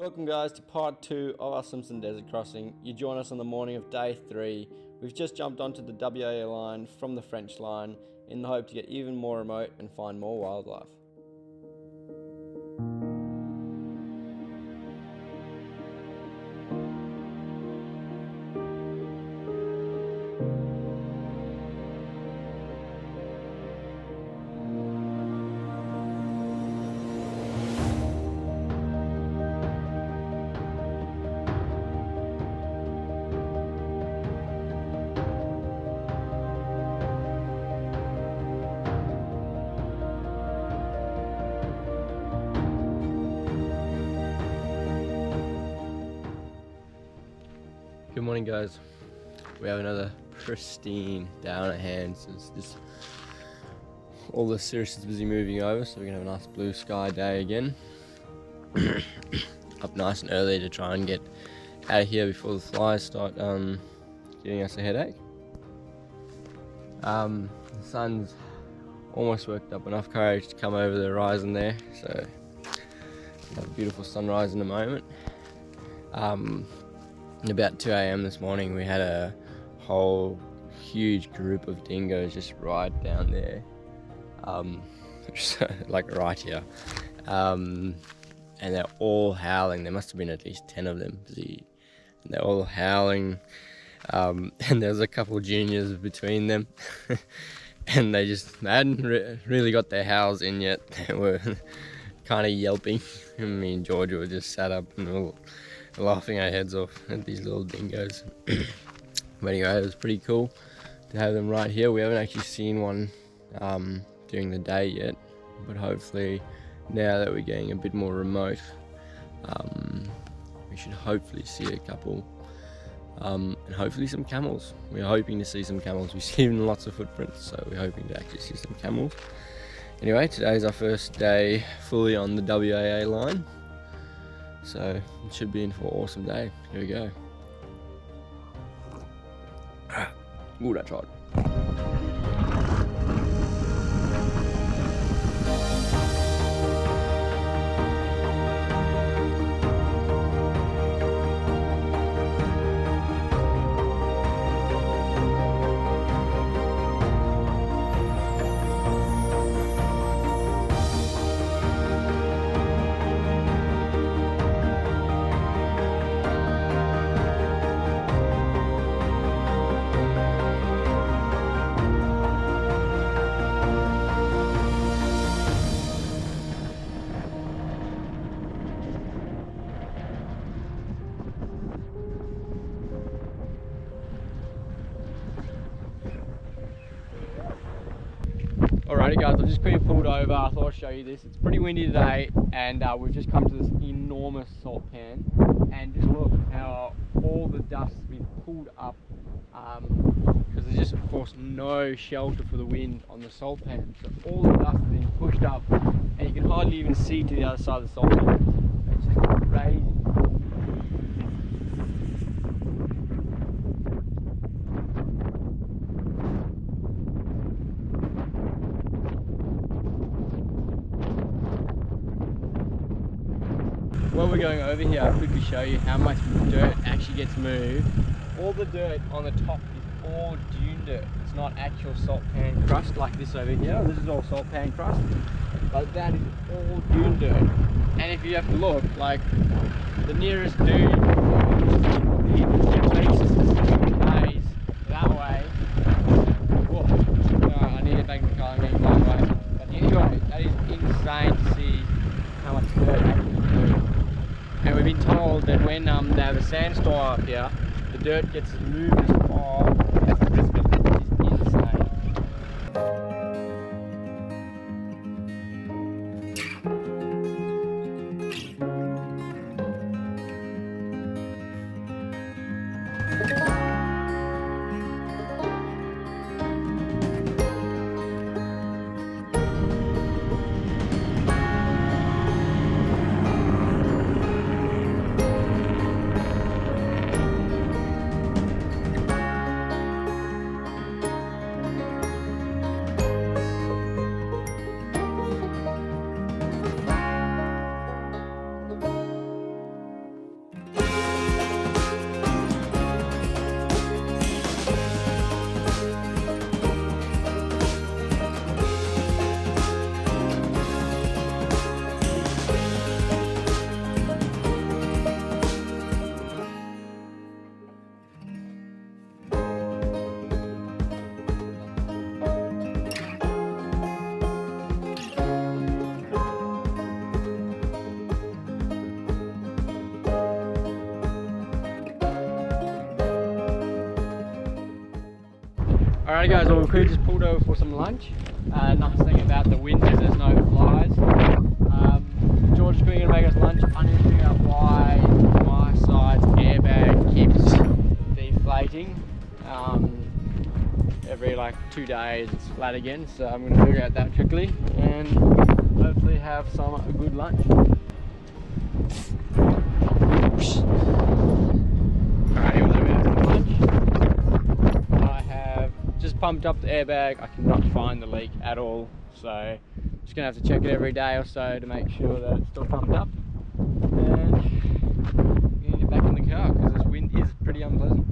Welcome guys to part 2 of our Simpson desert crossing. You join us on the morning of day 3. We've just jumped onto the WA line from the French line in the hope to get even more remote and find more wildlife. Good morning guys. We have another pristine day on our hands. It's just all the cirrus is busy moving over, so we're gonna have a nice blue sky day again. Up nice and early to try and get out of here before the flies start giving us a headache. The sun's almost worked up enough courage to come over the horizon there, so we'll have a beautiful sunrise in a moment. About 2 a.m. this morning we had a whole huge group of dingoes just right down there, like right here, and they're all howling. There must have been at least 10 of them, and they're all howling, and there's a couple juniors between them and they hadn't really got their howls in yet. They were kind of yelping, and me and Georgia were just sat up and all laughing our heads off at these little dingoes. But anyway, it was pretty cool to have them right here. We haven't actually seen one during the day yet, but hopefully now that we're getting a bit more remote, we should hopefully see a couple, and hopefully some camels. We're hoping to see some camels. We've seen lots of footprints, so we're hoping to actually see some camels. Anyway, today's our first day fully on the WAA line, so it should be in for an awesome day. Here we go. Ooh, that's hot. Alrighty guys, I've just quickly pulled over. I thought I'd show you this. It's pretty windy today, and we've just come to this enormous salt pan, and just look how all the dust has been pulled up, because there's just of course no shelter for the wind on the salt pan, so all the dust has been pushed up and you can hardly even see to the other side of the salt pan. It's just crazy. While we're going over here, I'll quickly show you how much dirt actually gets moved. All the dirt on the top is all dune dirt. It's not actual salt pan crust like this over here. This is all salt pan crust, but that is all dune dirt. And if you have to look, like the nearest dune lies that way. Whoa. I need to back the car, I'm getting blown away. But anyway, that is insane to see how much dirt actually moves. And we've been told that when they have a sandstorm up here, the dirt gets moved as far as the distance, which is insane. Alright guys, well, we just pulled over for some lunch. Nice thing about the wind is there's no flies. George is going to make us lunch. I need to figure out why my side's airbag keeps deflating. Every like 2 days it's flat again, so I'm going to figure out that quickly and hopefully have some good lunch. Alright, we're going to have some lunch. I have just pumped up the airbag. I cannot find the leak at all, so I'm just going to have to check it every day or so to make sure that it's still pumped up. And I'm going to get back in the car because this wind is pretty unpleasant.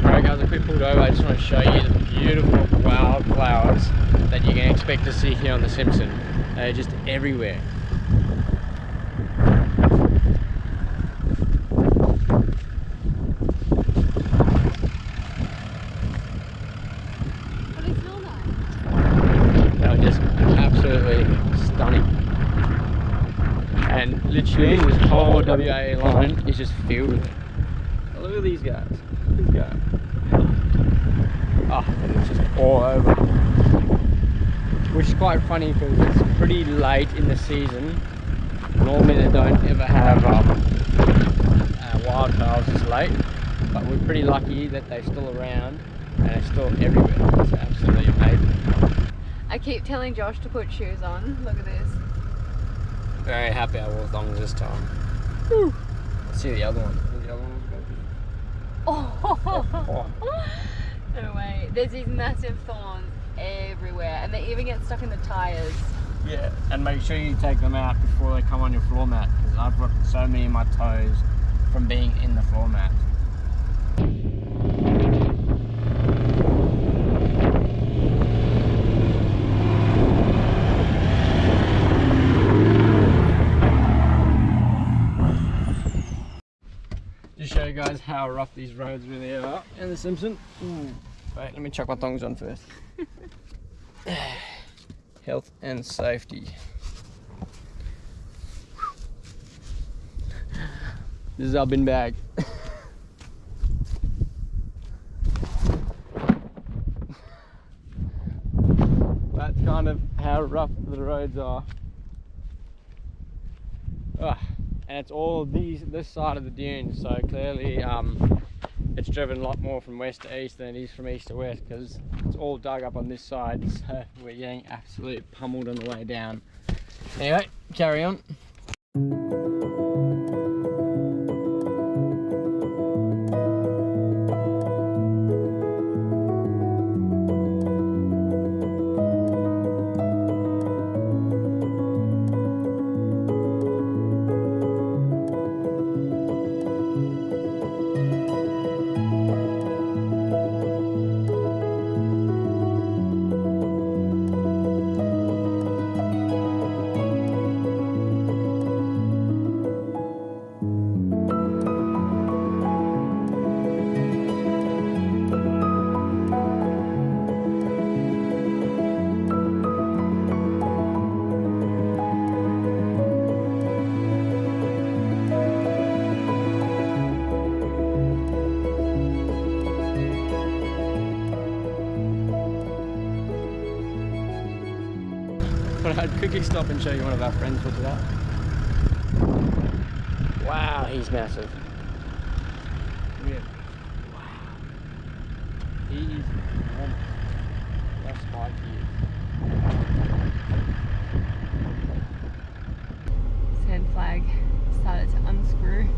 Alright guys, I quick pulled over. I just want to show you the beautiful wildflowers that you can expect to see here on the Simpson. They're just everywhere. What do you smell like? They're just absolutely stunning. And literally this whole WA line is just filled with it. Look at these guys. These guys. Oh, and it's just all over. Which is quite funny because it's pretty late in the season. Normally they don't ever have wildflowers this late, but we're pretty lucky that they're still around and they're still everywhere. It's absolutely amazing. I keep telling Josh to put shoes on. Look at this. Very happy I wore thongs this time. Woo. Let's see the other one. The other one. Oh. No way. There's these massive thorns everywhere and they even get stuck in the tyres. Yeah, and make sure you take them out before they come on your floor mat because I've got so many of my toes from being in the floor mat. Just show you guys how rough these roads really are in the Simpson. Ooh. Wait, let me chuck my thongs on first. Health and safety. This is our bin bag. That's kind of how rough the roads are. Ugh. And it's all this side of the dunes, so clearly it's driven a lot more from west to east than it is from east to west because it's all dug up on this side, so we're getting absolutely pummeled on the way down. Anyway, carry on. But I'd quickly stop and show you one of our friends was that. Wow, he's massive. Yeah. Wow. He is enormous. How spiky he is. Sand flag started to unscrew.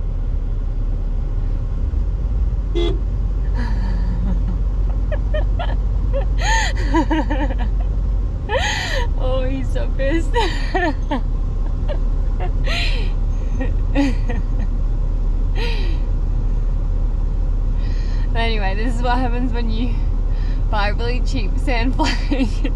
Oh, he's so pissed. Anyway, this is what happens when you buy really cheap sand flag.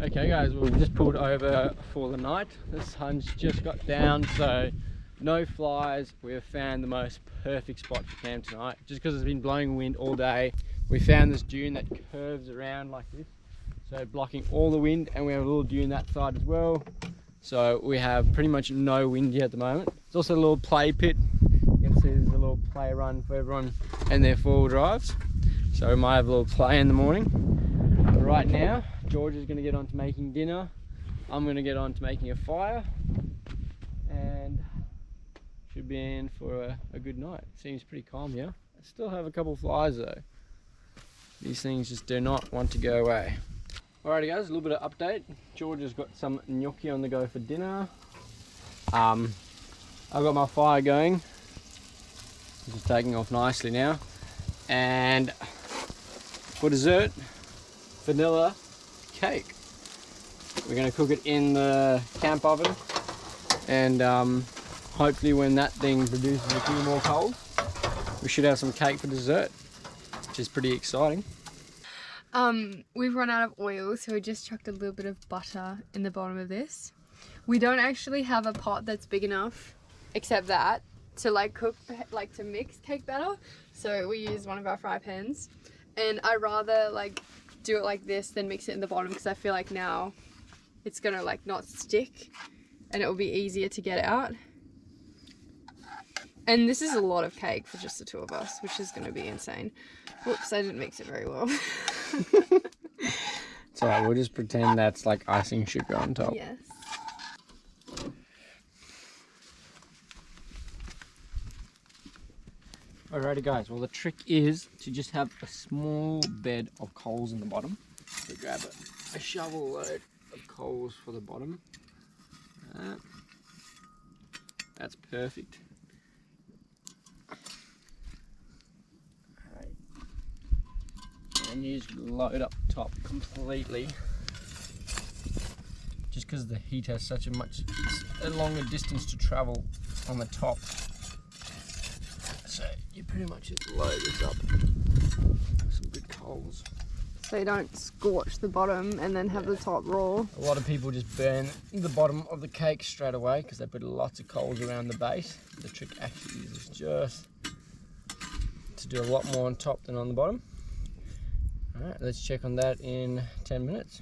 Okay guys, we've just pulled over for the night. The sun's just got down, so no flies. We have found the most perfect spot for camp tonight. Just because it's been blowing wind all day, we found this dune that curves around like this, so blocking all the wind, and we have a little dune that side as well. So we have pretty much no wind here at the moment. There's also a little play pit. You can see there's a little play run for everyone and their four-wheel drives. So we might have a little play in the morning. But right now, George is going to get on to making dinner. I'm going to get on to making a fire, and should be in for a good night. Seems pretty calm here. I still have a couple flies though. These things just do not want to go away. Alrighty guys, a little bit of update. George has got some gnocchi on the go for dinner. I've got my fire going. It's just taking off nicely now. And for dessert, vanilla cake. We're going to cook it in the camp oven, and hopefully when that thing produces a few more coals, we should have some cake for dessert, which is pretty exciting. We've run out of oil, so we just chucked a little bit of butter in the bottom of this. We don't actually have a pot that's big enough, except that, to like cook, like to mix cake batter. So we use one of our fry pans, and I rather like do it like this than mix it in the bottom, because I feel like now it's gonna like not stick and it will be easier to get out. And this is a lot of cake for just the two of us, which is gonna be insane. Whoops, I didn't mix it very well. It's alright, we'll just pretend that's like icing sugar on top. Yes. Alrighty guys, well the trick is to just have a small bed of coals in the bottom. So grab a shovel load of coals for the bottom. That's perfect. Alright. And you just load up top completely. Just because the heat has such a longer distance to travel on the top. So you pretty much just load this up. so you don't scorch the bottom and then have the top raw. A lot of people just burn the bottom of the cake straight away because they put lots of coals around the base. The trick actually is just to do a lot more on top than on the bottom. Alright, let's check on that in 10 minutes.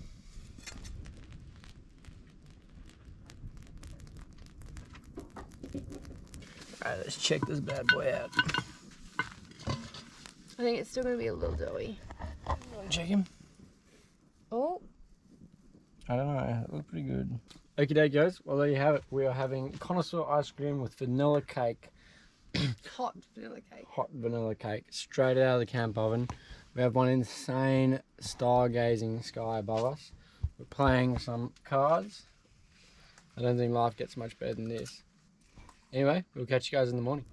Alright, let's check this bad boy out. I think it's still going to be a little doughy. Check him. Oh. I don't know, it looked pretty good. Okie dokie guys, well there you have it. We are having connoisseur ice cream with vanilla cake. Hot vanilla cake. Hot vanilla cake, straight out of the camp oven. We have one insane stargazing sky above us. We're playing some cards. I don't think life gets much better than this. Anyway, we'll catch you guys in the morning.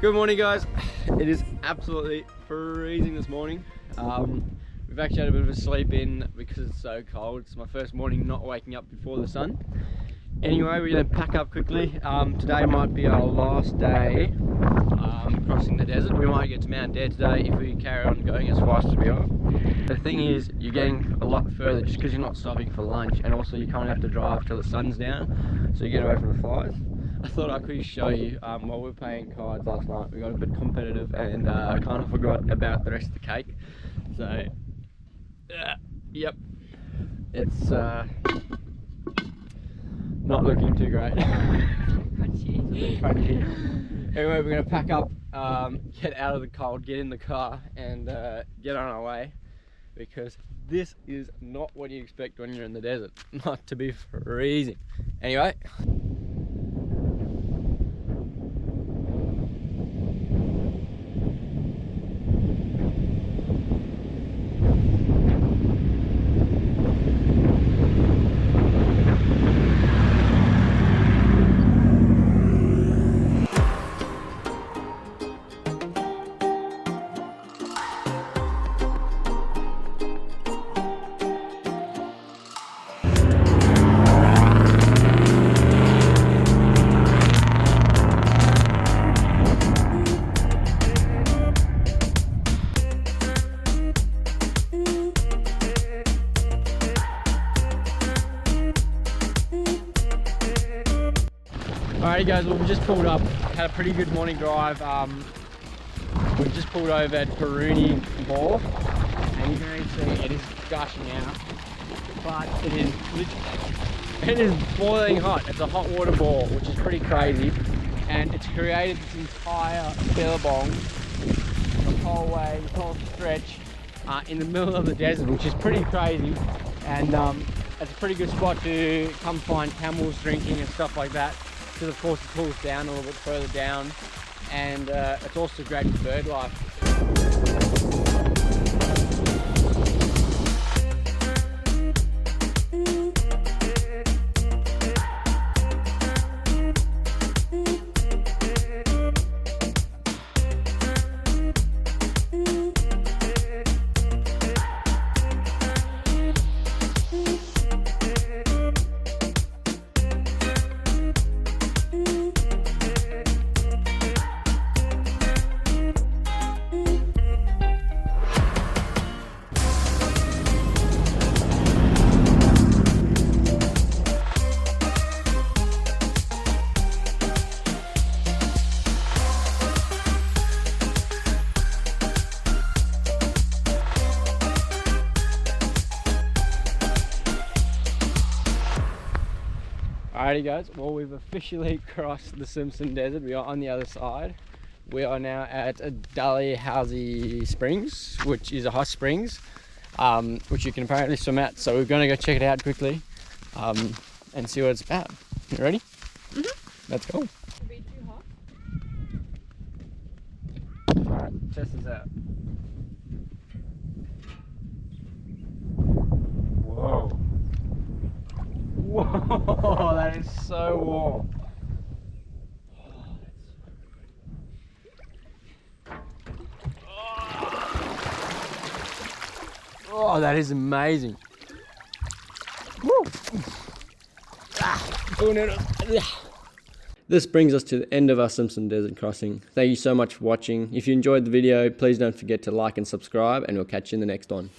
Good morning guys, it is absolutely freezing this morning. We've actually had a bit of a sleep in because it's so cold. It's my first morning not waking up before the sun. Anyway, we're going to pack up quickly. Today might be our last day crossing the desert. We might get to Mount Dare today if we carry on going as fast as we are. The thing is, you're getting a lot further just because you're not stopping for lunch, and also you kind of have to drive till the sun's down so you get away from the flies. I thought I could show you while we were playing cards last night. We got a bit competitive and I kind of forgot about the rest of the cake. So, yep, it's not looking too great. Crunchy. Crunchy. Anyway, we're going to pack up, get out of the cold, get in the car and get on our way, because this is not what you expect when you're in the desert. Not to be freezing. Anyway. Alrighty guys, well we just pulled up, had a pretty good morning drive. We just pulled over at Perunje Bore, and you can already see it is gushing out, but it is boiling hot. It's a hot water ball, which is pretty crazy, and it's created this entire billabong, the whole way, the whole stretch, in the middle of the desert, which is pretty crazy, and it's a pretty good spot to come find camels drinking and stuff like that. Because of course it cools down a little bit further down, and it's also great for bird life. Alrighty guys, well we've officially crossed the Simpson desert. We are on the other side. We are now at Dalhousie Springs, which is a hot springs, which you can apparently swim at. So we're going to go check it out quickly and see what it's about. You ready? Mm-hmm. Let's go. Be too hot. Alright, test this out. Whoa. Whoa, that is so warm. Oh, that is amazing. Woo. Oh, no. This brings us to the end of our Simpson Desert Crossing. Thank you so much for watching. If you enjoyed the video, please don't forget to like and subscribe, and we'll catch you in the next one.